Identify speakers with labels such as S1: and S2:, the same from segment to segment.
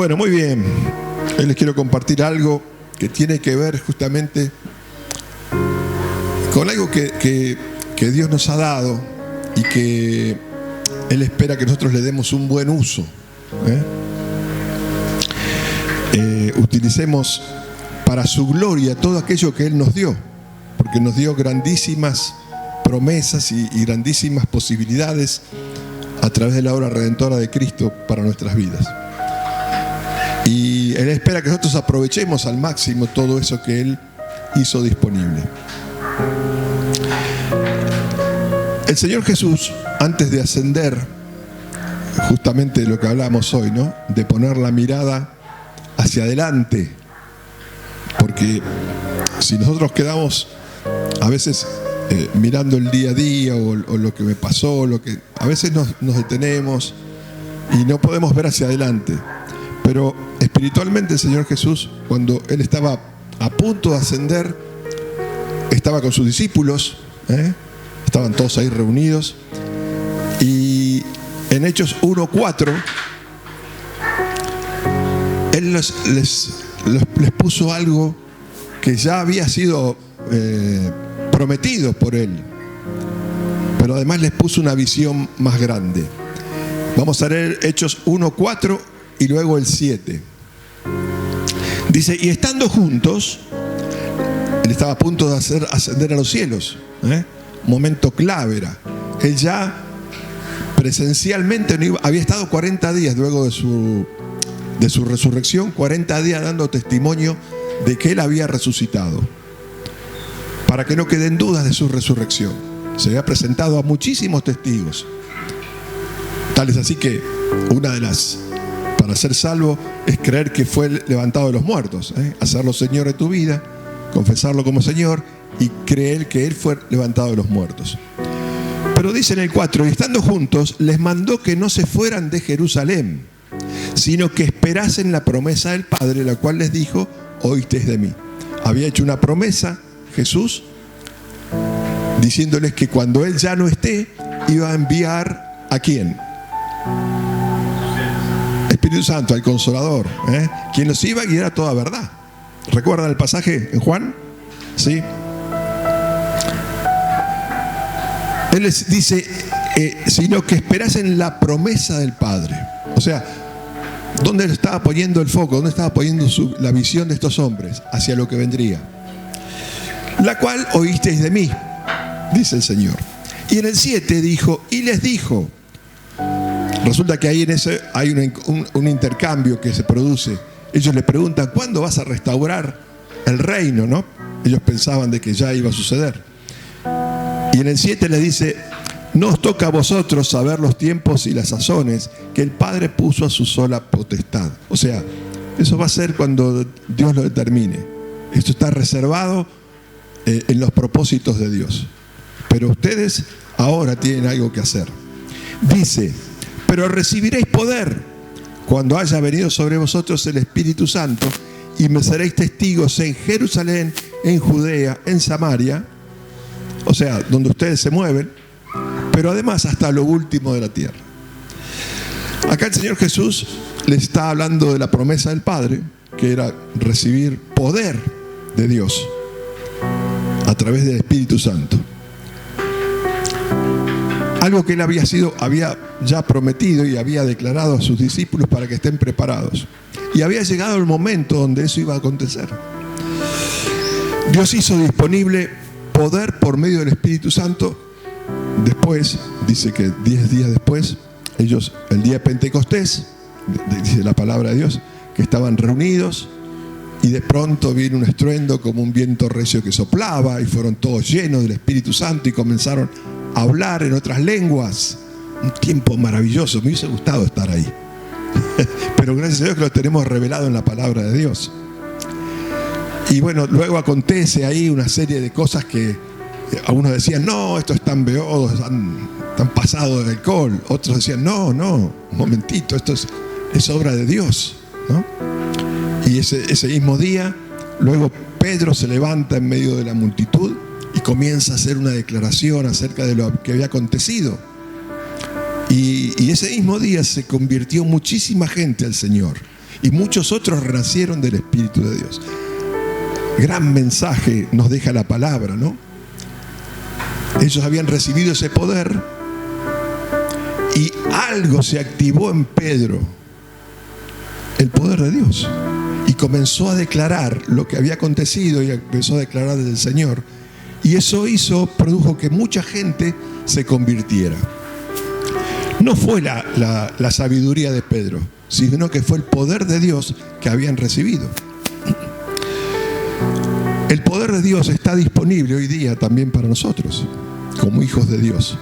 S1: Bueno, muy bien. Hoy les quiero compartir algo que tiene que ver justamente con algo que Dios nos ha dado y que Él espera que nosotros le demos un buen uso. Utilicemos para su gloria todo aquello que Él nos dio, porque nos dio grandísimas promesas y grandísimas posibilidades a través de la obra redentora de Cristo para nuestras vidas. Y Él espera que nosotros aprovechemos al máximo todo eso que Él hizo disponible. El Señor Jesús, antes de ascender, justamente de lo que hablamos hoy, ¿no? De poner la mirada hacia adelante, porque si nosotros quedamos a veces mirando el día a día o lo que me pasó, a veces nos detenemos y no podemos ver hacia adelante. Pero espiritualmente el Señor Jesús, cuando Él estaba a punto de ascender, estaba con sus discípulos, estaban todos ahí reunidos, y en Hechos 1:4 Él les puso algo que ya había sido prometido por Él, pero además les puso una visión más grande. Vamos a leer Hechos 1:4 y luego el 7. Dice: y estando juntos, Él estaba a punto de hacer ascender a los cielos, momento clave era. Él ya presencialmente había estado 40 días luego de su resurrección, 40 días dando testimonio de que Él había resucitado, para que no queden dudas de su resurrección. Se había presentado a muchísimos testigos. Tal es así que una de las, para ser salvo, es creer que fue levantado de los muertos, hacerlo Señor de tu vida, confesarlo como Señor y creer que Él fue levantado de los muertos. Pero dice en el 4: y estando juntos, les mandó que no se fueran de Jerusalén, sino que esperasen la promesa del Padre, la cual les dijo: oísteis de mí. Había hecho una promesa Jesús, diciéndoles que cuando Él ya no esté, iba a enviar ¿a quién? Espíritu Santo, al Consolador, quien los iba a guiar a toda verdad. ¿Recuerdan el pasaje en Juan? ¿Sí? Él les dice, sino que esperasen la promesa del Padre. O sea, ¿dónde estaba poniendo el foco? ¿Dónde estaba poniendo la visión de estos hombres? Hacia lo que vendría. La cual oísteis de mí, dice el Señor. Y en el 7 dijo, y les dijo. Resulta que ahí en ese hay un intercambio que se produce. Ellos le preguntan: ¿cuándo vas a restaurar el reino? ¿No? Ellos pensaban de que ya iba a suceder. Y en el 7 les dice: no os toca a vosotros saber los tiempos y las sazones que el Padre puso a su sola potestad. O sea, eso va a ser cuando Dios lo determine. Esto está reservado en los propósitos de Dios. Pero ustedes ahora tienen algo que hacer. Dice: pero recibiréis poder cuando haya venido sobre vosotros el Espíritu Santo, y me seréis testigos en Jerusalén, en Judea, en Samaria, o sea, donde ustedes se mueven, pero además hasta lo último de la tierra. Acá el Señor Jesús les está hablando de la promesa del Padre, que era recibir poder de Dios a través del Espíritu Santo. Algo que Él había ya prometido y había declarado a sus discípulos para que estén preparados. Y había llegado el momento donde eso iba a acontecer. Dios hizo disponible poder por medio del Espíritu Santo. Después, dice que 10 días después, ellos, el día de Pentecostés, dice la palabra de Dios, que estaban reunidos y de pronto vino un estruendo como un viento recio que soplaba y fueron todos llenos del Espíritu Santo y comenzaron a hablar en otras lenguas. Un tiempo maravilloso. Me hubiese gustado estar ahí. Pero gracias a Dios que lo tenemos revelado en la palabra de Dios. Y bueno, luego acontece ahí una serie de cosas que algunos decían: no, estos están beodos, están pasados de alcohol. Otros decían: no, un momentito, esto es obra de Dios, ¿no? Y ese mismo día, luego Pedro se levanta en medio de la multitud y comienza a hacer una declaración acerca de lo que había acontecido. Y ese mismo día se convirtió muchísima gente al Señor. y muchos otros renacieron del Espíritu de Dios. Gran mensaje nos deja la palabra, ¿no? Ellos habían recibido ese poder y algo se activó en Pedro, el poder de Dios, y comenzó a declarar lo que había acontecido y empezó a declarar desde el Señor, y eso produjo que mucha gente se convirtiera. No fue la sabiduría de Pedro, sino que fue el poder de Dios que habían recibido. El poder de Dios está disponible hoy día también para nosotros, como hijos de Dios.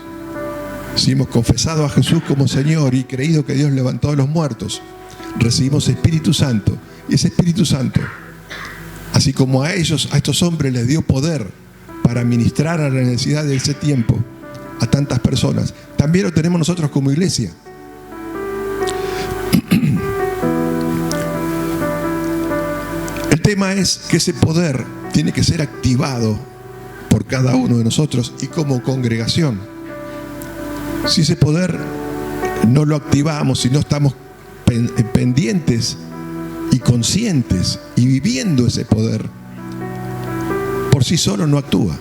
S1: Si hemos confesado a Jesús como Señor y creído que Dios levantó a los muertos, recibimos Espíritu Santo. Y ese Espíritu Santo, así como a estos hombres les dio poder para ministrar a la necesidad de ese tiempo a tantas personas, también lo tenemos nosotros como iglesia. El tema es que ese poder tiene que ser activado por cada uno de nosotros y como congregación. Si ese poder no lo activamos, si no estamos pendientes y conscientes y viviendo ese poder, por sí solo no actúa.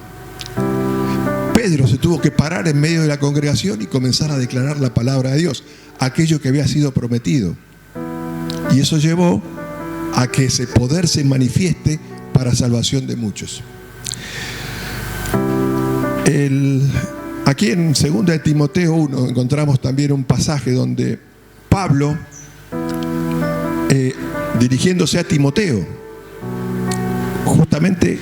S1: Pedro se tuvo que parar en medio de la congregación y comenzar a declarar la palabra de Dios, aquello que había sido prometido. Y eso llevó a que ese poder se manifieste para salvación de muchos. Aquí en 2 de Timoteo 1 encontramos también un pasaje donde Pablo, dirigiéndose a Timoteo, justamente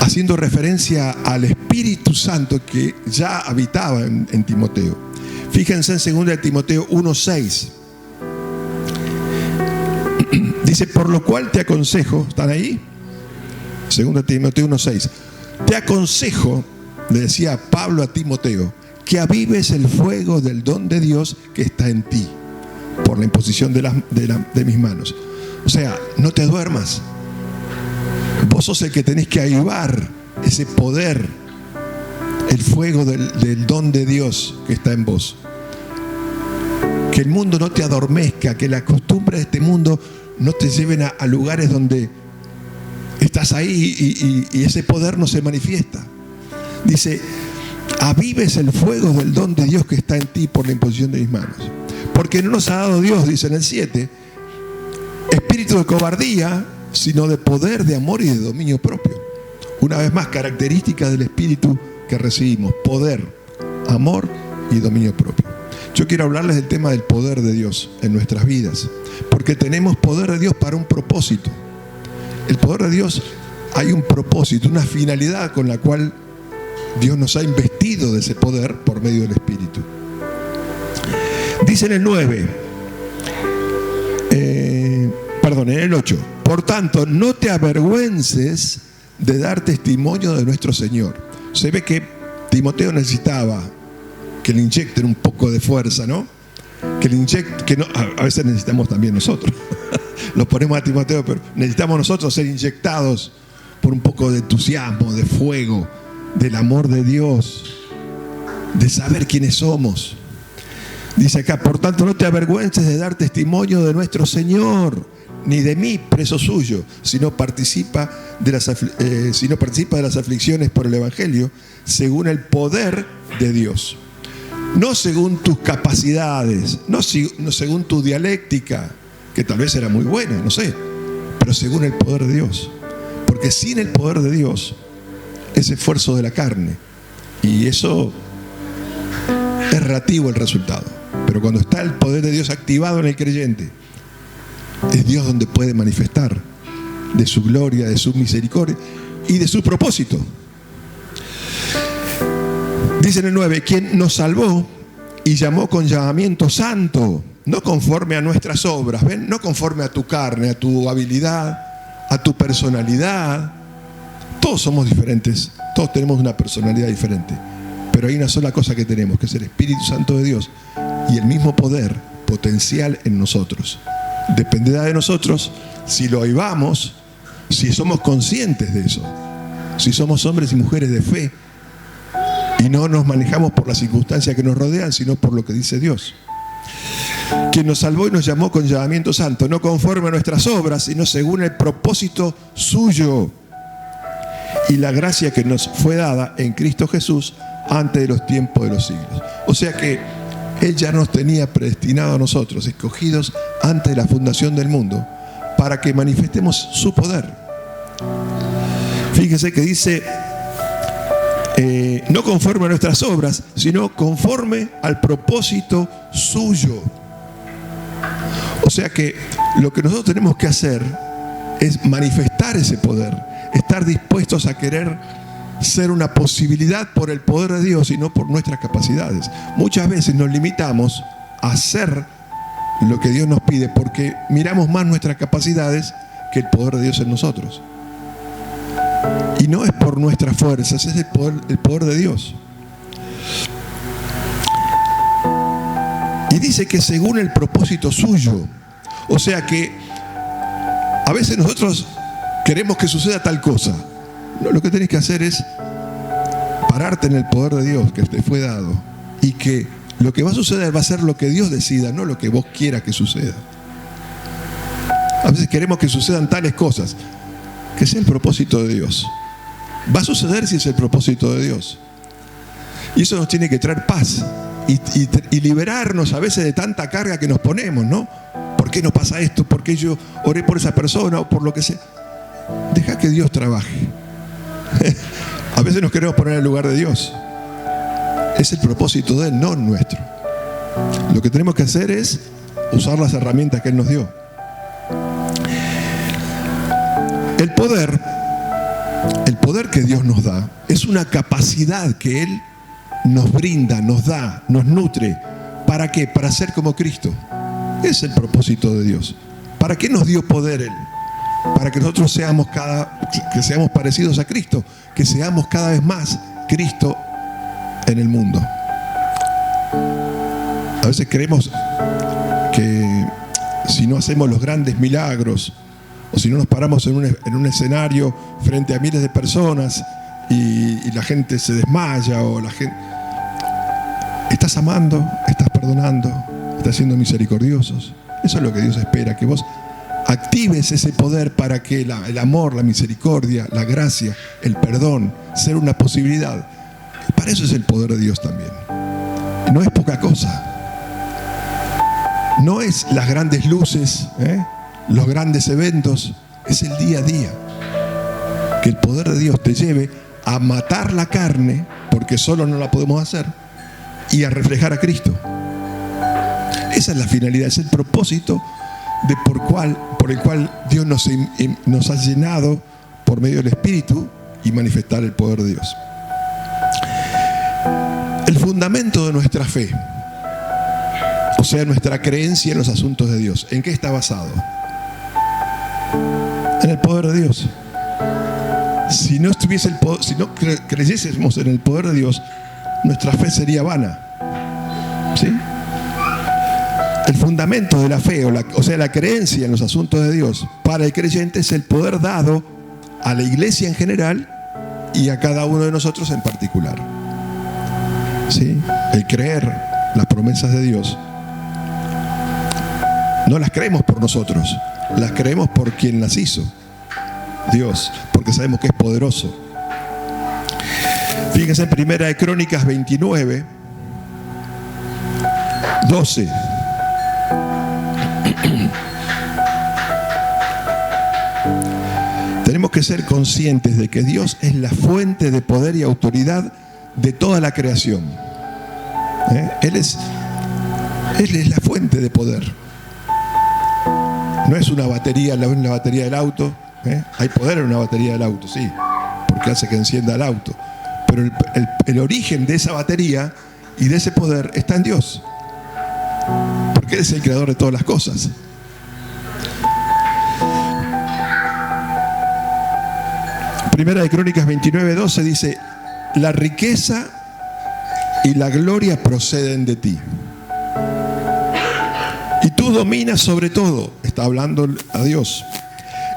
S1: haciendo referencia al Espíritu Santo que ya habitaba en Timoteo. Fíjense en 2 de Timoteo 1:6. Dice, por lo cual te aconsejo, ¿están ahí? 2 de Timoteo 1:6. Te aconsejo, le decía Pablo a Timoteo, que avives el fuego del don de Dios que está en ti, por la imposición de mis manos. O sea, no te duermas. Vos sos el que tenés que avivar ese poder, el fuego del don de Dios que está en vos. Que el mundo no te adormezca, que las costumbres de este mundo no te lleven a lugares donde estás ahí y ese poder no se manifiesta. Dice, avives el fuego del don de Dios que está en ti por la imposición de mis manos. Porque no nos ha dado Dios, dice en el 7, espíritu de cobardía, sino de poder, de amor y de dominio propio. Una vez más, características del espíritu que recibimos: poder, amor y dominio propio. Yo quiero hablarles del tema del poder de Dios en nuestras vidas, porque tenemos poder de Dios para un propósito. El poder de Dios, hay un propósito, una finalidad con la cual Dios nos ha investido de ese poder por medio del Espíritu. Dice en el 9, en el 8, por tanto, no te avergüences de dar testimonio de nuestro Señor. Se ve que Timoteo necesitaba que le inyecten un poco de fuerza, ¿no? A veces necesitamos también nosotros. Lo ponemos a Timoteo, pero necesitamos nosotros ser inyectados por un poco de entusiasmo, de fuego, del amor de Dios, de saber quiénes somos. Dice acá, por tanto, no te avergüences de dar testimonio de nuestro Señor, ni de mí, preso suyo, sino participa de las aflicciones por el Evangelio, según el poder de Dios. No según tus capacidades, no según tu dialéctica, que tal vez era muy buena, no sé, pero según el poder de Dios. Porque sin el poder de Dios es esfuerzo de la carne, y eso es relativo el resultado. Pero cuando está el poder de Dios activado en el creyente, es Dios donde puede manifestar de su gloria, de su misericordia y de su propósito. Dice en el 9, quien nos salvó y llamó con llamamiento santo, no conforme a nuestras obras, ¿ven? No conforme a tu carne, a tu habilidad, a tu personalidad. Todos somos diferentes, todos tenemos una personalidad diferente, pero hay una sola cosa que tenemos, que es el Espíritu Santo de Dios y el mismo poder potencial en nosotros. Dependerá de nosotros si lo avivamos, si somos conscientes de eso, si somos hombres y mujeres de fe y no nos manejamos por las circunstancias que nos rodean, sino por lo que dice Dios. quien nos salvó y nos llamó con llamamiento santo, no conforme a nuestras obras, sino según el propósito suyo y la gracia que nos fue dada en Cristo Jesús antes de los tiempos de los siglos. O sea que Él ya nos tenía predestinado a nosotros, escogidos antes de la fundación del mundo, para que manifestemos su poder. Fíjese que dice, no conforme a nuestras obras, sino conforme al propósito suyo. O sea que lo que nosotros tenemos que hacer es manifestar ese poder, estar dispuestos a querer ser una posibilidad por el poder de Dios y no por nuestras capacidades. Muchas veces nos limitamos a hacer lo que Dios nos pide porque miramos más nuestras capacidades que el poder de Dios en nosotros. Y no es por nuestras fuerzas, es el poder de Dios. Y dice que según el propósito suyo. O sea que a veces nosotros queremos que suceda tal cosa. No, lo que tenés que hacer es pararte en el poder de Dios que te fue dado. Y que lo que va a suceder va a ser lo que Dios decida, no lo que vos quieras que suceda. A veces queremos que sucedan tales cosas. Que sea el propósito de Dios. Va a suceder si es el propósito de Dios. Y eso nos tiene que traer paz. Y liberarnos a veces de tanta carga que nos ponemos, ¿no? ¿Por qué nos pasa esto? ¿Por qué yo oré por esa persona? O por lo que sea. Deja que Dios trabaje. A veces nos queremos poner en el lugar de Dios. Es el propósito de Él, no nuestro. Lo que tenemos que hacer es usar las herramientas que Él nos dio. El poder que Dios nos da es una capacidad que Él nos brinda, nos da, nos nutre. ¿Para qué? Para ser como Cristo. Es el propósito de Dios. ¿Para qué nos dio poder Él? Para que nosotros seamos parecidos a Cristo, que seamos cada vez más Cristo en el mundo. A veces creemos que si no hacemos los grandes milagros, o si no nos paramos en un escenario frente a miles de personas y la gente se desmaya, o la gente... Estás amando, estás perdonando, estás siendo misericordiosos. Eso es lo que Dios espera, que vos actives ese poder para que el amor, la misericordia, la gracia, el perdón, ser una posibilidad. Para eso es el poder de Dios también. No es poca cosa. No es las grandes luces, los grandes eventos. Es el día a día. Que el poder de Dios te lleve a matar la carne, porque solo no la podemos hacer, y a reflejar a Cristo. Esa es la finalidad, es el propósito por el cual Dios nos ha llenado por medio del Espíritu y manifestar el poder de Dios. El fundamento de nuestra fe, o sea, nuestra creencia en los asuntos de Dios, ¿en qué está basado? En el poder de Dios. Si no creyésemos en el poder de Dios, nuestra fe sería vana. ¿Sí? El fundamento de la fe, o sea, la creencia en los asuntos de Dios, para el creyente es el poder dado a la iglesia en general y a cada uno de nosotros en particular. ¿Sí? El creer las promesas de Dios. No las creemos por nosotros, las creemos por quien las hizo, Dios, porque sabemos que es poderoso. Fíjense en Primera de Crónicas 29, 12. Tenemos que ser conscientes de que Dios es la fuente de poder y autoridad de toda la creación. Él es la fuente de poder. No es una batería, la batería del auto. Hay poder en una batería del auto, sí, porque hace que encienda el auto. Pero el origen de esa batería y de ese poder está en Dios. Porque Él es el creador de todas las cosas. Primera de Crónicas 29, 12 dice: la riqueza y la gloria proceden de ti. Y tú dominas sobre todo. Está hablando a Dios.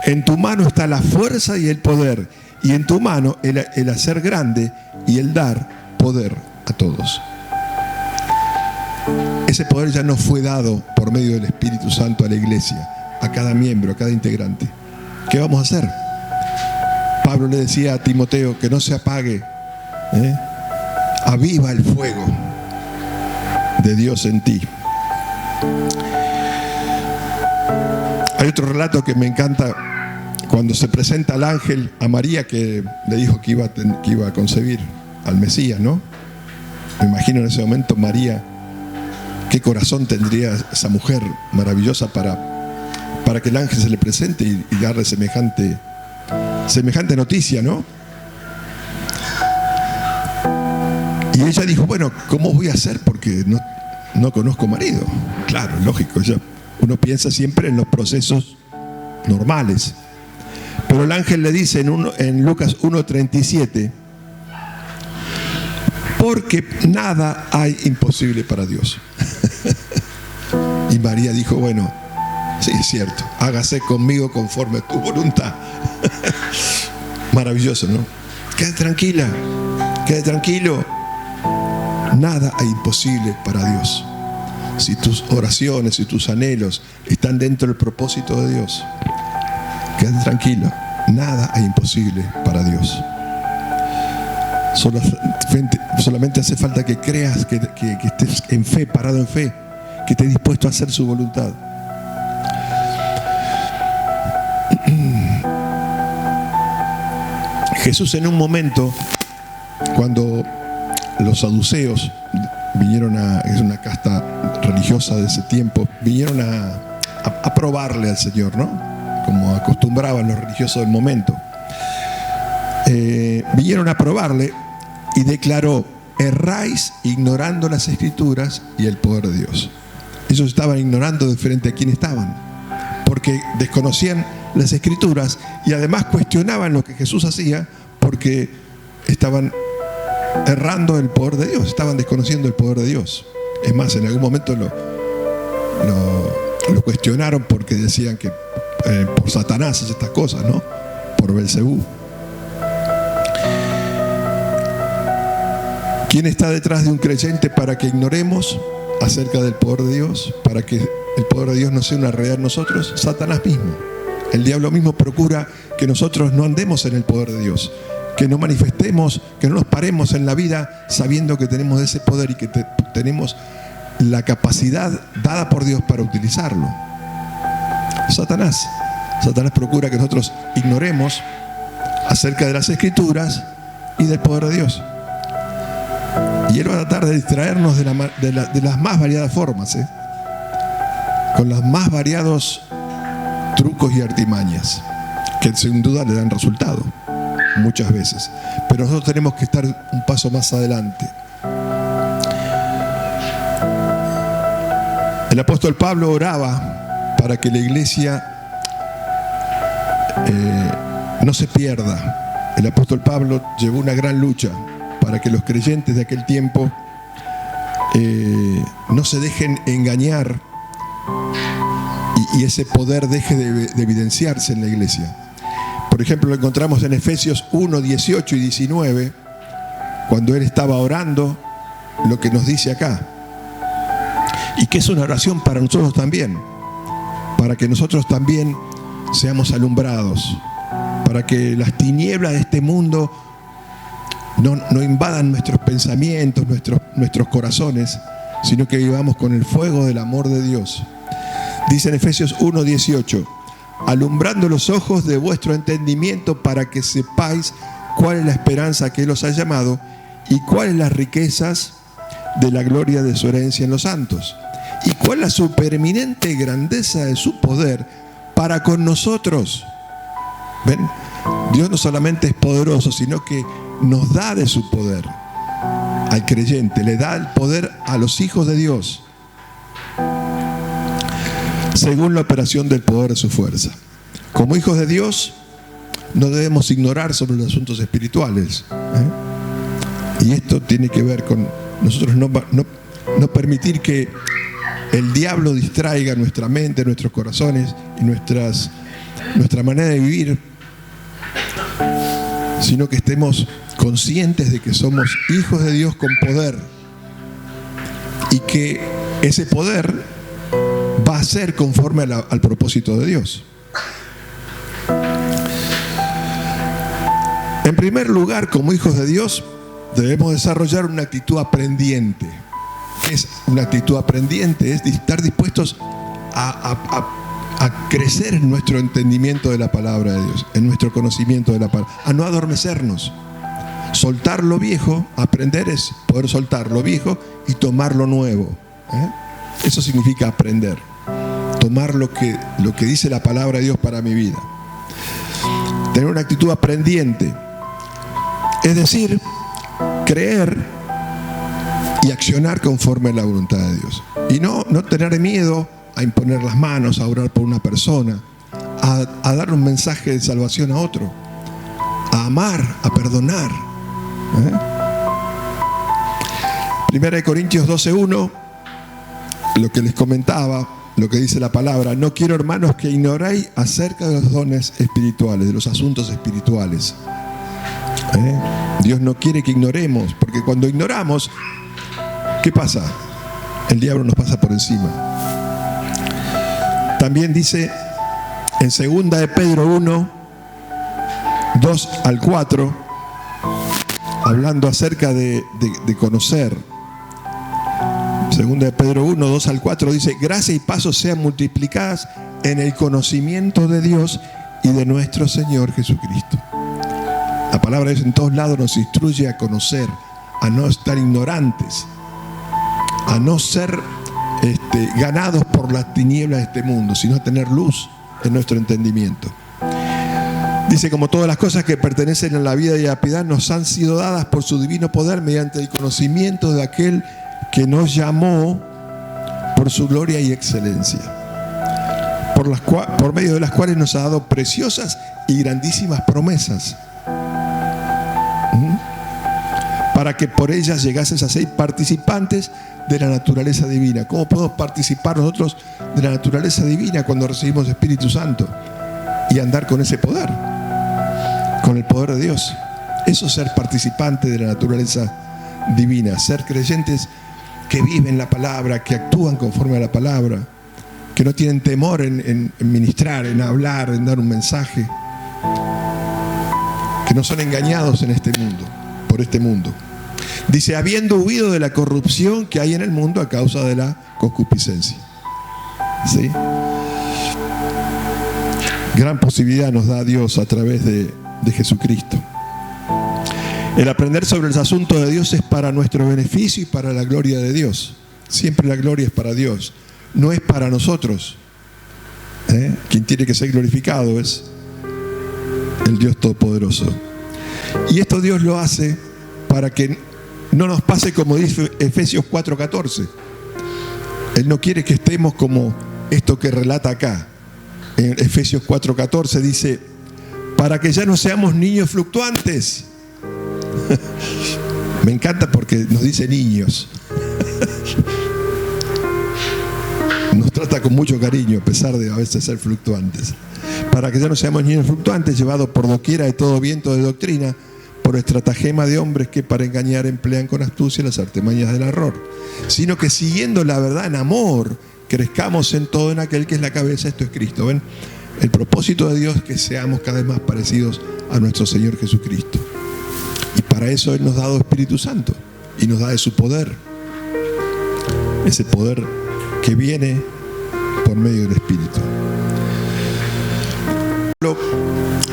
S1: En tu mano está la fuerza y el poder. Y en tu mano el hacer grande y el dar poder a todos. ese poder ya nos fue dado por medio del Espíritu Santo a la iglesia, a cada miembro, a cada integrante. ¿Qué vamos a hacer? Pablo le decía a Timoteo que no se apague, aviva el fuego de Dios en ti. Hay otro relato que me encanta, cuando se presenta al ángel a María, que le dijo que iba a concebir al Mesías, ¿no? Me imagino en ese momento María, qué corazón tendría esa mujer maravillosa para que el ángel se le presente y darle semejante noticia, ¿no? Y ella dijo, bueno, ¿cómo voy a hacer? Porque no conozco marido. Claro, lógico, uno piensa siempre en los procesos normales. Pero el ángel le dice en Lucas 1:37, porque nada hay imposible para Dios. Y María dijo, bueno, sí, es cierto, hágase conmigo conforme a tu voluntad. Maravilloso, ¿no? Quede tranquila, quede tranquilo. Nada hay imposible para Dios. Si tus oraciones y tus anhelos están dentro del propósito de Dios, quede tranquilo. Nada hay imposible para Dios. Solamente hace falta que creas, que estés en fe, parado en fe, que estés dispuesto a hacer su voluntad. Jesús, en un momento, cuando los saduceos vinieron es una casta religiosa de ese tiempo, vinieron a probarle al Señor, ¿no? Como acostumbraban los religiosos del momento. Vinieron a probarle y declaró: erráis ignorando las Escrituras y el poder de Dios. Ellos estaban ignorando de frente a quién estaban, porque desconocían las Escrituras y además cuestionaban lo que Jesús hacía, porque estaban errando el poder de Dios, estaban desconociendo el poder de Dios. Es más, en algún momento lo cuestionaron porque decían que por Satanás hace estas cosas, ¿no? Por Belcebú. ¿Quién está detrás de un creyente para que ignoremos acerca del poder de Dios? Para que el poder de Dios no sea una realidad en nosotros. Satanás mismo. El diablo mismo procura que nosotros no andemos en el poder de Dios, que no manifestemos, que no nos paremos en la vida sabiendo que tenemos ese poder y que tenemos la capacidad dada por Dios para utilizarlo. Satanás procura que nosotros ignoremos acerca de las Escrituras y del poder de Dios. Y él va a tratar de distraernos de las más variadas formas, con los más variados trucos y artimañas, que sin duda le dan resultado muchas veces. Pero nosotros tenemos que estar un paso más adelante. El apóstol Pablo oraba para que la iglesia no se pierda. El apóstol Pablo llevó una gran lucha para que los creyentes de aquel tiempo no se dejen engañar y ese poder deje de evidenciarse en la iglesia. Por ejemplo, lo encontramos en Efesios 1, 18 y 19, cuando él estaba orando, lo que nos dice acá. Y que es una oración para nosotros también, para que nosotros también seamos alumbrados, para que las tinieblas de este mundo no invadan nuestros pensamientos, nuestros corazones, sino que vivamos con el fuego del amor de Dios. Dice en Efesios 1, 18, alumbrando los ojos de vuestro entendimiento para que sepáis cuál es la esperanza que Él os ha llamado y cuáles las riquezas de la gloria de su herencia en los santos y cuál la supereminente grandeza de su poder para con nosotros. ¿Ven? Dios no solamente es poderoso, sino que nos da de su poder al creyente, le da el poder a los hijos de Dios según la operación del poder de su fuerza. Como hijos de Dios no debemos ignorar sobre los asuntos espirituales, y esto tiene que ver con nosotros no permitir que el diablo distraiga nuestra mente, nuestros corazones y nuestra manera de vivir, sino que estemos conscientes de que somos hijos de Dios con poder y que ese poder va a ser conforme al propósito de Dios. En primer lugar, como hijos de Dios, debemos desarrollar una actitud aprendiente. Es una actitud aprendiente, es estar dispuestos a crecer en nuestro entendimiento de la palabra de Dios, en nuestro conocimiento de la palabra, a no adormecernos. Soltar lo viejo, aprender es poder soltar lo viejo y tomar lo nuevo. Eso significa aprender. Tomar lo que dice la palabra de Dios para mi vida. Tener una actitud aprendiente. Es decir, creer y accionar conforme a la voluntad de Dios. Y no tener miedo a imponer las manos, a orar por una persona, a dar un mensaje de salvación a otro, a amar, a perdonar. 1 Corintios 12:1, lo que les comentaba, lo que dice la palabra: no quiero, hermanos, que ignoréis acerca de los dones espirituales, de los asuntos espirituales. Dios no quiere que ignoremos, porque cuando ignoramos, ¿qué pasa? El diablo nos pasa por encima. También dice en 2 de Pedro 1, 2 al 4, hablando acerca de conocer. 2 de Pedro 1, 2 al 4 dice: gracia y paz sean multiplicadas en el conocimiento de Dios y de nuestro Señor Jesucristo. La palabra de Dios en todos lados nos instruye a conocer, a no estar ignorantes, a no ser ganados por las tinieblas de este mundo, sino a tener luz en nuestro entendimiento. Dice: como todas las cosas que pertenecen a la vida y a la piedad nos han sido dadas por su divino poder mediante el conocimiento de aquel que nos llamó por su gloria y excelencia, por medio de las cuales nos ha dado preciosas y grandísimas promesas, para que por ellas llegases a ser participantes de la naturaleza divina. ¿Cómo podemos participar nosotros de la naturaleza divina cuando recibimos Espíritu Santo? Y andar con ese poder, con el poder de Dios. Eso es ser participante de la naturaleza divina, ser creyentes que viven la palabra, que actúan conforme a la palabra, que no tienen temor en ministrar, en hablar, en dar un mensaje, que no son engañados en este mundo, por este mundo. Dice: habiendo huido de la corrupción que hay en el mundo a causa de la concupiscencia. ¿Sí? Gran posibilidad nos da Dios a través de Jesucristo. El aprender sobre los asuntos de Dios es para nuestro beneficio y para la gloria de Dios. Siempre la gloria es para Dios, no es para nosotros. Quien tiene que ser glorificado es el Dios Todopoderoso. Y esto Dios lo hace para que no nos pase como dice Efesios 4:14. Él no quiere que estemos como esto que relata acá. En Efesios 4:14 dice: para que ya no seamos niños fluctuantes. Me encanta porque nos dice niños. Nos trata con mucho cariño, a pesar de a veces ser fluctuantes. Para que ya no seamos niños fluctuantes, llevados por doquiera de todo viento de doctrina, por estratagema de hombres que para engañar emplean con astucia las artimañas del error, sino que siguiendo la verdad en amor, crezcamos en todo en aquel que es la cabeza, esto es Cristo. ¿Ven? El propósito de Dios es que seamos cada vez más parecidos a nuestro Señor Jesucristo. Y para eso Él nos ha dado Espíritu Santo y nos da de su poder. Ese poder que viene por medio del Espíritu.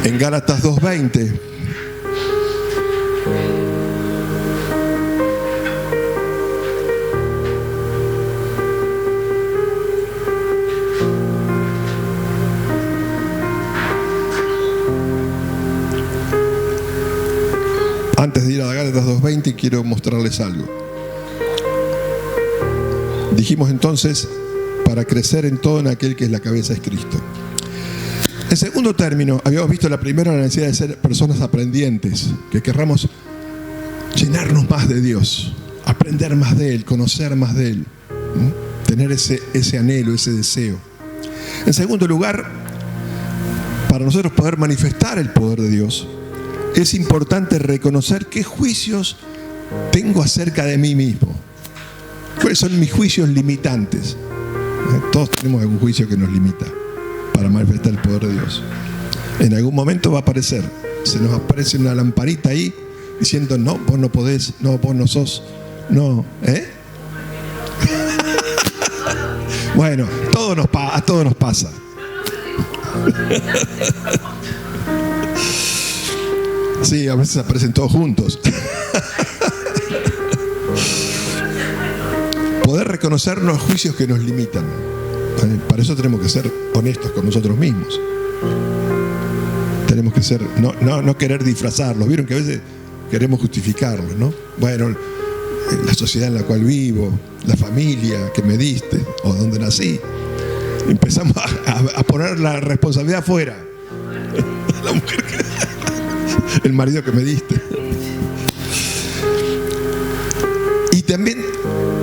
S1: En Gálatas 2:20 antes de ir a Gálatas 2:20 quiero mostrarles algo. Dijimos entonces, para crecer en todo en aquel que es la cabeza es Cristo. En segundo término, habíamos visto la primera, la necesidad de ser personas aprendientes, que querramos llenarnos más de Dios, aprender más de Él, conocer más de Él, tener ese anhelo, ese deseo. En segundo lugar, para nosotros poder manifestar el poder de Dios, es importante reconocer qué juicios tengo acerca de mí mismo. ¿Cuáles son mis juicios limitantes? Todos tenemos algún juicio que nos limita para manifestar el poder de Dios. En algún momento va a aparecer. Se nos aparece una lamparita ahí diciendo, no, vos no podés, no, vos no sos, no, Bueno, a todos nos pasa. Sí, a veces aparecen todos juntos. Poder reconocer los juicios que nos limitan. Para eso tenemos que ser honestos con nosotros mismos. Tenemos que ser, no querer disfrazarlos. Vieron que a veces queremos justificarlos, ¿no? Bueno, la sociedad en la cual vivo, la familia que me diste o donde nací. Empezamos a poner la responsabilidad afuera. La mujer el marido que me diste. Y también,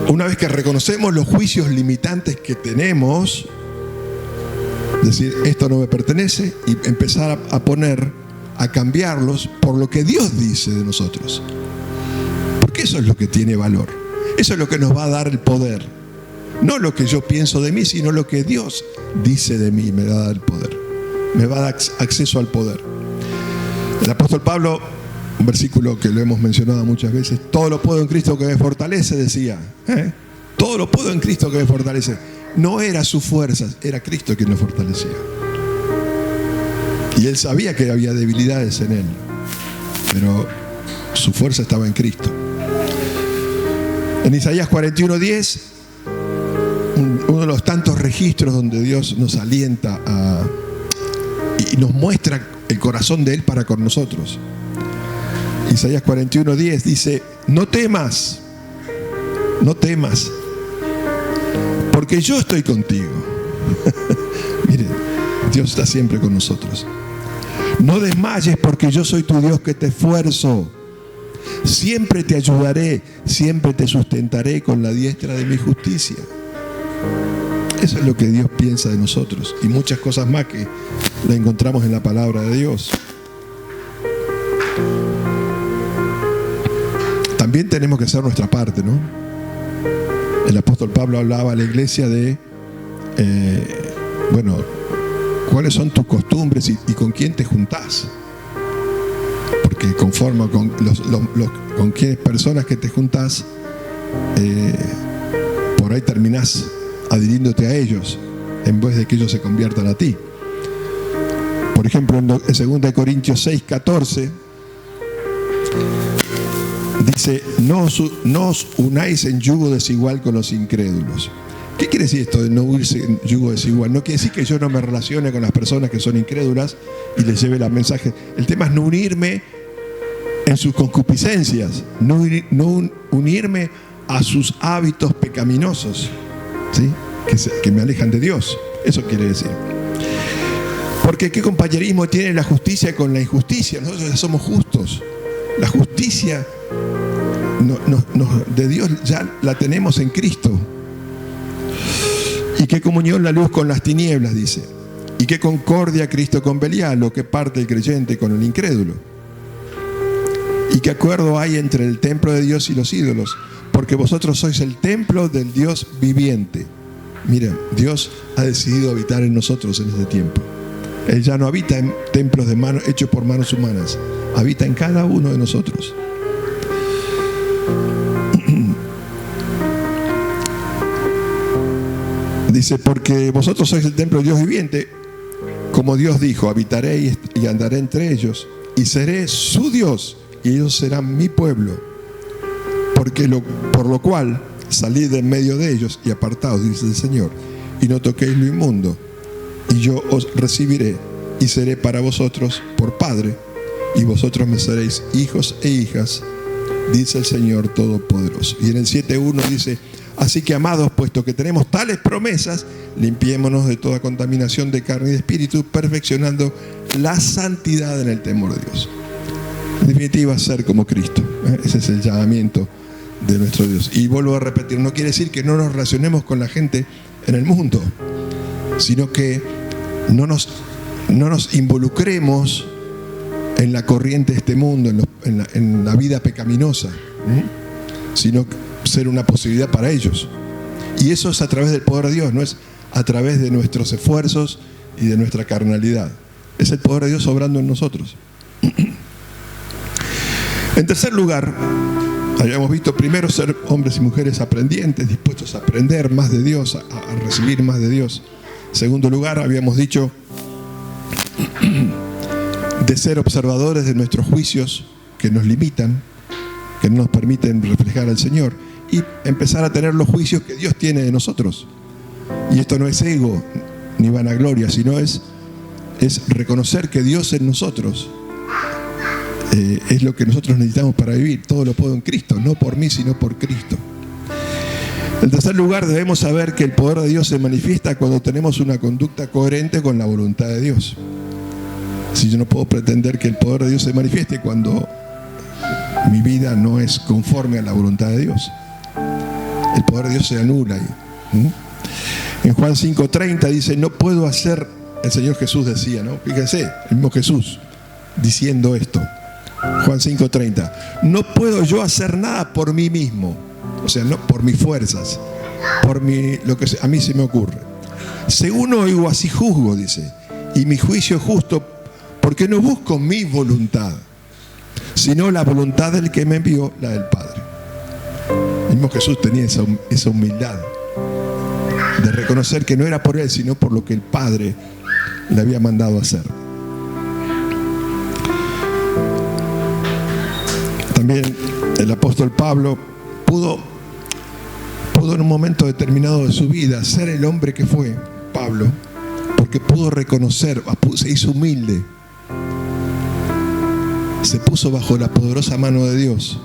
S1: una vez que reconocemos los juicios limitantes que tenemos, decir, esto no me pertenece, y empezar a cambiarlos por lo que Dios dice de nosotros. Porque eso es lo que tiene valor. Eso es lo que nos va a dar el poder. No lo que yo pienso de mí, sino lo que Dios dice de mí me va a dar el poder. Me va a dar acceso al poder. El apóstol Pablo, un versículo que lo hemos mencionado muchas veces, todo lo puedo en Cristo que me fortalece, decía. Todo lo puedo en Cristo que me fortalece. No era sus fuerzas, era Cristo quien lo fortalecía. Y él sabía que había debilidades en él, pero su fuerza estaba en Cristo. En Isaías 41:10, uno de los tantos registros donde Dios nos alienta y nos muestra el corazón de Él para con nosotros. Isaías 41:10 dice, no temas, porque yo estoy contigo. Miren, Dios está siempre con nosotros. No desmayes, porque yo soy tu Dios que te esfuerzo. Siempre te ayudaré, siempre te sustentaré con la diestra de mi justicia. Eso es lo que Dios piensa de nosotros, y muchas cosas más que la encontramos en la palabra de Dios. También tenemos que hacer nuestra parte, ¿no? El apóstol Pablo hablaba a la iglesia de, cuáles son tus costumbres y con quién te juntás. Porque conforme con qué personas que te juntás, por ahí terminás adhiriéndote a ellos en vez de que ellos se conviertan a ti. Por ejemplo, en 2 Corintios 6:14 dice, no os unáis en yugo desigual con los incrédulos. ¿Qué quiere decir esto de no unirse en yugo desigual? No quiere decir que yo no me relacione con las personas que son incrédulas y les lleve el mensaje. El tema es no unirme en sus concupiscencias, no unirme a sus hábitos pecaminosos, ¿sí? Que me alejan de Dios. Eso quiere decir. Porque ¿qué compañerismo tiene la justicia con la injusticia? Nosotros ya somos justos. La justicia de Dios ya la tenemos en Cristo. ¿Y qué comunión la luz con las tinieblas? Dice. ¿Y qué concordia Cristo con Belial? ¿O qué parte el creyente con el incrédulo? ¿Y qué acuerdo hay entre el templo de Dios y los ídolos? Porque vosotros sois el templo del Dios viviente. Mira, Dios ha decidido habitar en nosotros en este tiempo. Él ya no habita en templos hechos por manos humanas. Habita en cada uno de nosotros. Dice, porque vosotros sois el templo del Dios viviente. Como Dios dijo, habitaré y andaré entre ellos. Y seré su Dios. Y ellos serán mi pueblo. Por lo cual salid de en medio de ellos y apartaos, dice el Señor, y no toquéis lo inmundo, y yo os recibiré y seré para vosotros por Padre, y vosotros me seréis hijos e hijas, dice el Señor Todopoderoso. Y en el 7:1 dice, así que amados, puesto que tenemos tales promesas, limpiémonos de toda contaminación de carne y de espíritu, perfeccionando la santidad en el temor de Dios. En definitiva, ser como Cristo. Ese es el llamamiento de nuestro Dios. Y vuelvo a repetir, no quiere decir que no nos relacionemos con la gente en el mundo, sino que no nos involucremos en la corriente de este mundo, en la vida pecaminosa, sino ser una posibilidad para ellos. Y eso es a través del poder de Dios, no es a través de nuestros esfuerzos y de nuestra carnalidad. Es el poder de Dios obrando en nosotros. En tercer lugar, habíamos visto primero ser hombres y mujeres aprendientes, dispuestos a aprender más de Dios, a recibir más de Dios. En segundo lugar, habíamos dicho de ser observadores de nuestros juicios que nos limitan, que no nos permiten reflejar al Señor, y empezar a tener los juicios que Dios tiene de nosotros. Y esto no es ego ni vanagloria, sino es reconocer que Dios en nosotros es lo que nosotros necesitamos para vivir. Todo lo puedo en Cristo, no por mí, sino por Cristo. En tercer lugar, debemos saber que el poder de Dios se manifiesta cuando tenemos una conducta coherente con la voluntad de Dios. Si yo no puedo pretender que el poder de Dios se manifieste cuando mi vida no es conforme a la voluntad de Dios, el poder de Dios se anula ahí. En Juan 5:30 dice, no puedo hacer, el Señor Jesús decía, ¿no? Fíjense, el mismo Jesús diciendo esto. Juan 5:30, no puedo yo hacer nada por mí mismo, o sea, no por mis fuerzas, por lo que a mí se me ocurre. Según oigo, así juzgo, dice, y mi juicio es justo, porque no busco mi voluntad, sino la voluntad del que me envió, la del Padre. El mismo Jesús tenía esa humildad de reconocer que no era por él, sino por lo que el Padre le había mandado hacer. También el apóstol Pablo pudo en un momento determinado de su vida ser el hombre que fue Pablo, porque pudo reconocer, se hizo humilde, se puso bajo la poderosa mano de Dios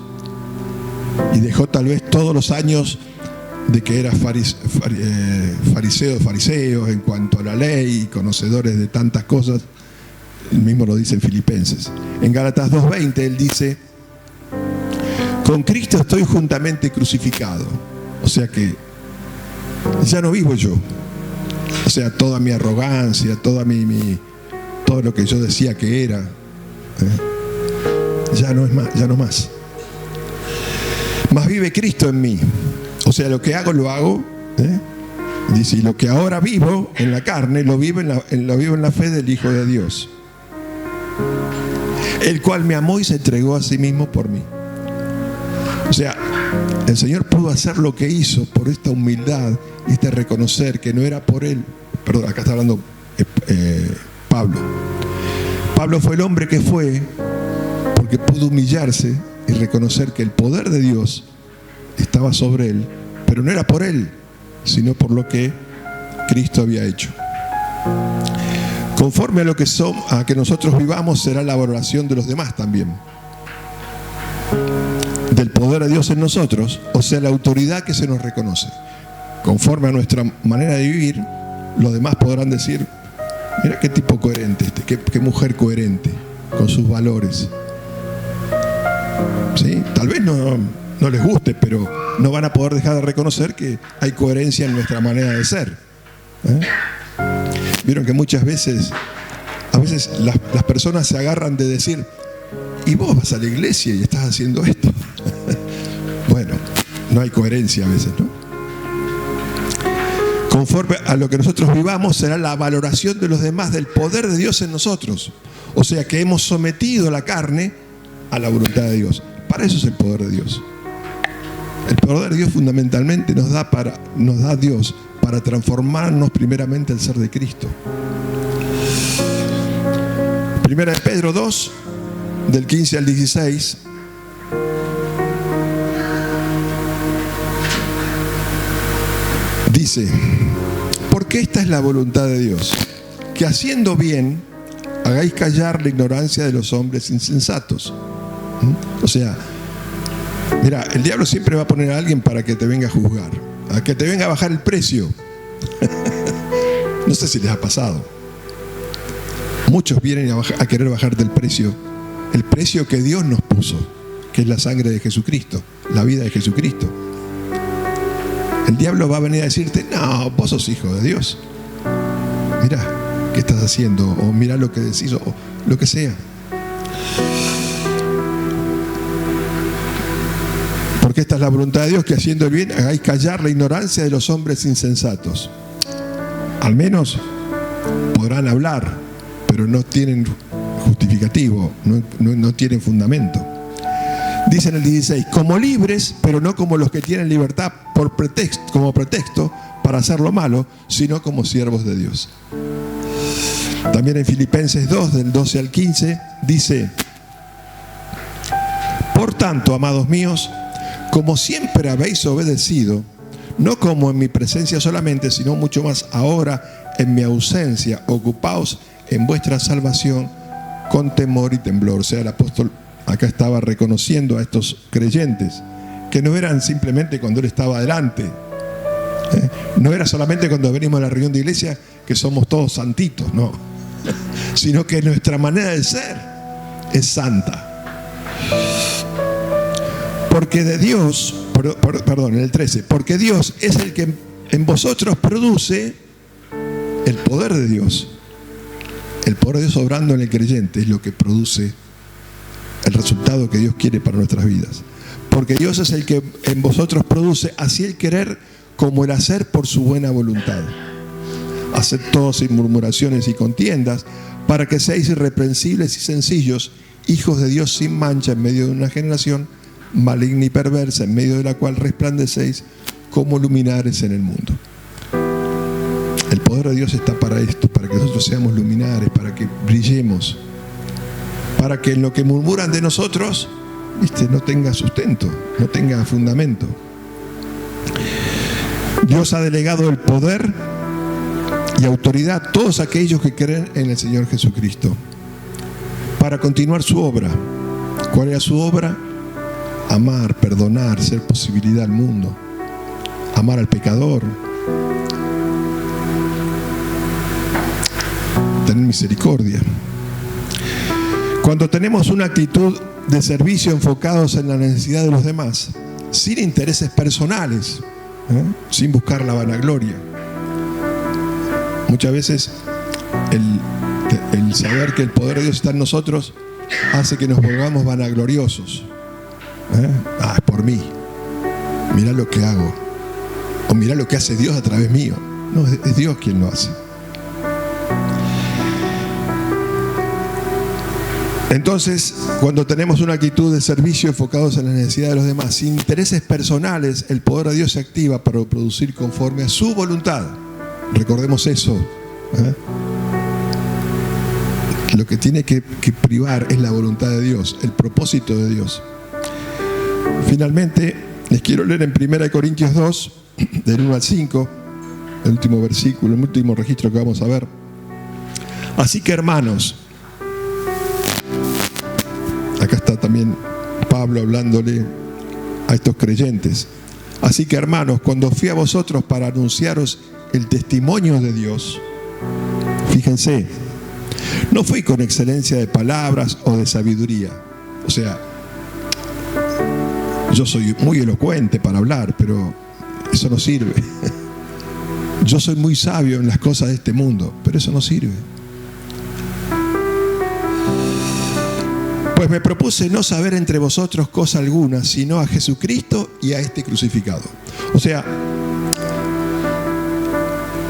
S1: y dejó tal vez todos los años de que era fariseos en cuanto a la ley, conocedores de tantas cosas. Él mismo lo dice en Filipenses. En Gálatas 2:20 él dice, con Cristo estoy juntamente crucificado. O sea que ya no vivo yo. O sea, toda mi arrogancia, todo lo que yo decía que era, ya no es más, ya no más. Más vive Cristo en mí. O sea, lo que hago, lo hago. Dice, y lo que ahora vivo en la carne, lo vivo en la fe del Hijo de Dios, el cual me amó y se entregó a sí mismo por mí. O sea, el Señor pudo hacer lo que hizo por esta humildad y este reconocer que no era por él. Perdón, acá está hablando Pablo. Pablo fue el hombre que fue porque pudo humillarse y reconocer que el poder de Dios estaba sobre él, pero no era por él, sino por lo que Cristo había hecho. Conforme a lo que a que nosotros vivamos será la valoración de los demás también, del poder de Dios en nosotros, o sea, la autoridad que se nos reconoce. Conforme a nuestra manera de vivir, los demás podrán decir, mira qué tipo coherente qué mujer coherente con sus valores. ¿Sí? Tal vez no les guste, pero no van a poder dejar de reconocer que hay coherencia en nuestra manera de ser. Vieron que muchas veces, las personas se agarran de decir, y vos vas a la iglesia y estás haciendo esto. Bueno, no hay coherencia a veces, ¿no? Conforme a lo que nosotros vivamos será la valoración de los demás del poder de Dios en nosotros. O sea que hemos sometido la carne a la voluntad de Dios. Para eso es el poder de Dios. El poder de Dios fundamentalmente nos da Dios para transformarnos primeramente al ser de Cristo. Primera de Pedro 2, del 15 al 16. Dice, porque esta es la voluntad de Dios, que haciendo bien hagáis callar la ignorancia de los hombres insensatos. O sea, mira, el diablo siempre va a poner a alguien para que te venga a juzgar, a que te venga a bajar el precio. No sé si les ha pasado. Muchos vienen a querer bajarte el precio que Dios nos puso, que es la sangre de Jesucristo, la vida de Jesucristo. El diablo va a venir a decirte, no, vos sos hijo de Dios. Mirá, ¿qué estás haciendo? O mirá lo que decís, o lo que sea. Porque esta es la voluntad de Dios, que haciendo el bien hagáis callar la ignorancia de los hombres insensatos. Al menos podrán hablar, pero no tienen justificativo, no tienen fundamento. Dice en el 16, como libres, pero no como los que tienen libertad como pretexto para hacer lo malo, sino como siervos de Dios. También en Filipenses 2, del 12 al 15, dice: por tanto, amados míos, como siempre habéis obedecido, no como en mi presencia solamente, sino mucho más ahora en mi ausencia, ocupaos en vuestra salvación con temor y temblor. O sea, el apóstol acá estaba reconociendo a estos creyentes que no eran simplemente cuando él estaba adelante, no era solamente cuando venimos a la reunión de iglesia que somos todos santitos, no, sino que nuestra manera de ser es santa. Porque de Dios, perdón, en el 13, porque Dios es el que en vosotros produce el poder de Dios. El poder de Dios obrando en el creyente es lo que produce el resultado que Dios quiere para nuestras vidas. Porque Dios es el que en vosotros produce así el querer como el hacer por su buena voluntad. Haced todo sin murmuraciones y contiendas, para que seáis irreprensibles y sencillos, hijos de Dios sin mancha en medio de una generación maligna y perversa, en medio de la cual resplandecéis como luminares en el mundo. El poder de Dios está para esto, para que nosotros seamos luminares, para que brillemos, para que en lo que murmuran de nosotros, no tenga sustento, no tenga fundamento. Dios ha delegado el poder y autoridad a todos aquellos que creen en el Señor Jesucristo para continuar su obra. ¿Cuál era su obra? Amar, perdonar, ser posibilidad al mundo, amar al pecador, tener misericordia. Cuando tenemos una actitud de servicio enfocados en la necesidad de los demás, sin intereses personales, sin buscar la vanagloria. Muchas veces el saber que el poder de Dios está en nosotros hace que nos volvamos vanagloriosos. Es por mí, mirá lo que hago, o mirá lo que hace Dios a través mío. No, es Dios quien lo hace. Entonces, cuando tenemos una actitud de servicio enfocados en la necesidad de los demás, sin intereses personales, el poder de Dios se activa para producir conforme a su voluntad. Recordemos eso. Lo que tiene que privar es la voluntad de Dios, el propósito de Dios. Finalmente, les quiero leer en 1 Corintios 2, del 1 al 5, el último versículo, el último registro que vamos a ver. Así que, hermanos, acá está también Pablo hablándole a estos creyentes. Así que, hermanos, cuando fui a vosotros para anunciaros el testimonio de Dios, fíjense, no fui con excelencia de palabras o de sabiduría. O sea, yo soy muy elocuente para hablar, pero eso no sirve. Yo soy muy sabio en las cosas de este mundo, pero eso no sirve. Pues me propuse no saber entre vosotros cosa alguna, sino a Jesucristo y a este crucificado. O sea,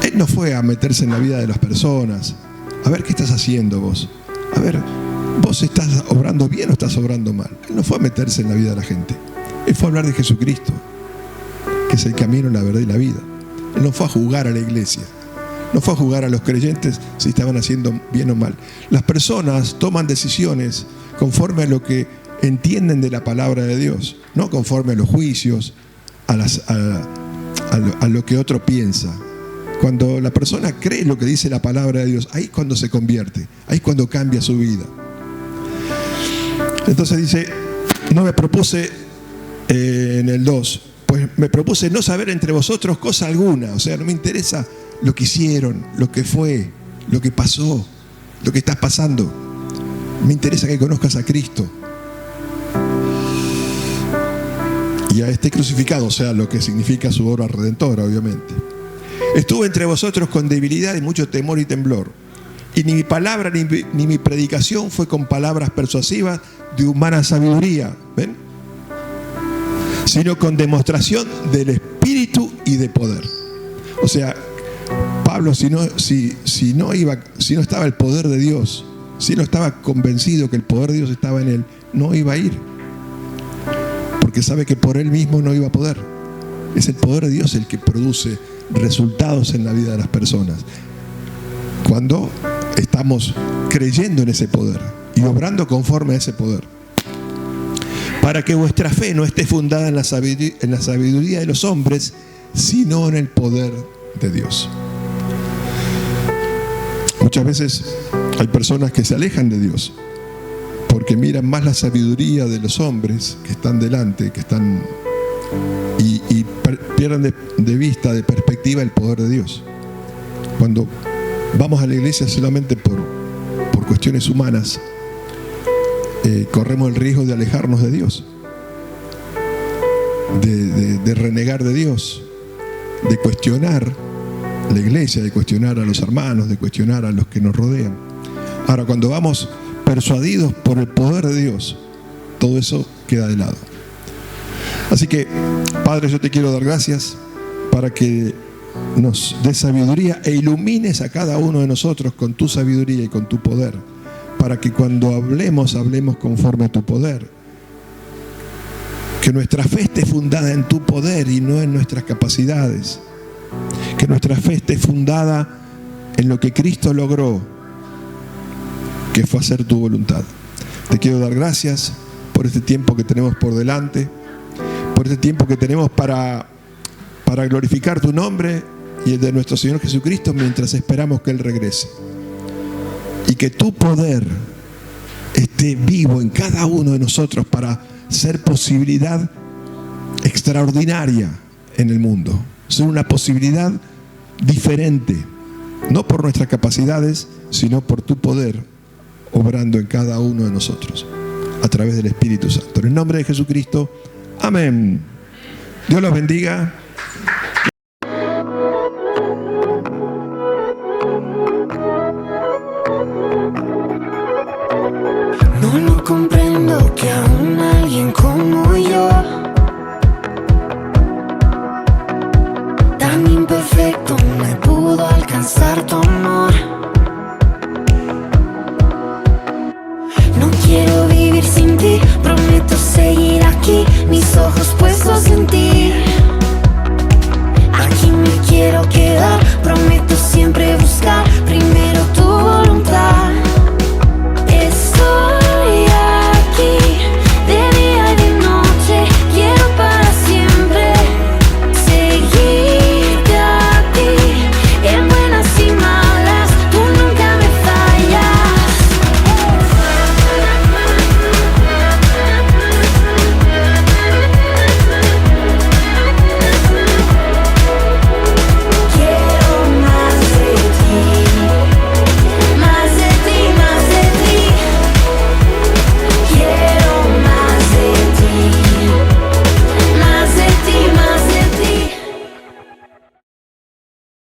S1: Él no fue a meterse en la vida de las personas. A ver, ¿qué estás haciendo vos? A ver, ¿vos estás obrando bien o estás obrando mal? Él no fue a meterse en la vida de la gente. Él fue a hablar de Jesucristo, que es el camino, la verdad y la vida. Él no fue a juzgar a la iglesia. No fue a juzgar a los creyentes si estaban haciendo bien o mal. Las personas toman decisiones conforme a lo que entienden de la palabra de Dios, no conforme a los juicios, a lo que otro piensa. Cuando la persona cree lo que dice la palabra de Dios, ahí es cuando se convierte, ahí es cuando cambia su vida. Entonces dice, no me propuse en el 2, pues me propuse no saber entre vosotros cosa alguna. O sea, no me interesa lo que hicieron, lo que fue, lo que pasó, lo que estás pasando. Me interesa que conozcas a Cristo y a este crucificado, o sea, lo que significa su obra redentora, obviamente. Estuve entre vosotros con debilidad y mucho temor y temblor, y ni mi palabra ni mi predicación fue con palabras persuasivas de humana sabiduría, ¿ven? sino con demostración del Espíritu y de poder. O sea, Pablo, si no estaba el poder de Dios, si no estaba convencido que el poder de Dios estaba en él, no iba a ir. Porque sabe que por él mismo no iba a poder. Es el poder de Dios el que produce resultados en la vida de las personas. Cuando estamos creyendo en ese poder y obrando conforme a ese poder. Para que vuestra fe no esté fundada en la sabiduría de los hombres, sino en el poder de Dios. Muchas veces hay personas que se alejan de Dios porque miran más la sabiduría de los hombres que están delante, y pierden de vista, de perspectiva, el poder de Dios. Cuando vamos a la iglesia solamente por cuestiones humanas, corremos el riesgo de alejarnos de Dios, de renegar de Dios, de cuestionar la iglesia, de cuestionar a los hermanos, de cuestionar a los que nos rodean. Ahora, cuando vamos persuadidos por el poder de Dios, todo eso queda de lado. Así que, Padre, yo te quiero dar gracias para que nos des sabiduría e ilumines a cada uno de nosotros con tu sabiduría y con tu poder, para que cuando hablemos conforme a tu poder. Que nuestra fe esté fundada en tu poder y no en nuestras capacidades. Que nuestra fe esté fundada en lo que Cristo logró, que fue hacer tu voluntad. Te quiero dar gracias por este tiempo que tenemos por delante, por este tiempo que tenemos para glorificar tu nombre y el de nuestro Señor Jesucristo mientras esperamos que Él regrese. Y que tu poder esté vivo en cada uno de nosotros para ser posibilidad extraordinaria en el mundo. Ser una posibilidad diferente, no por nuestras capacidades, sino por tu poder obrando en cada uno de nosotros a través del Espíritu Santo. En el nombre de Jesucristo, amén. Dios los bendiga.
S2: No lo comprendo que aún alguien como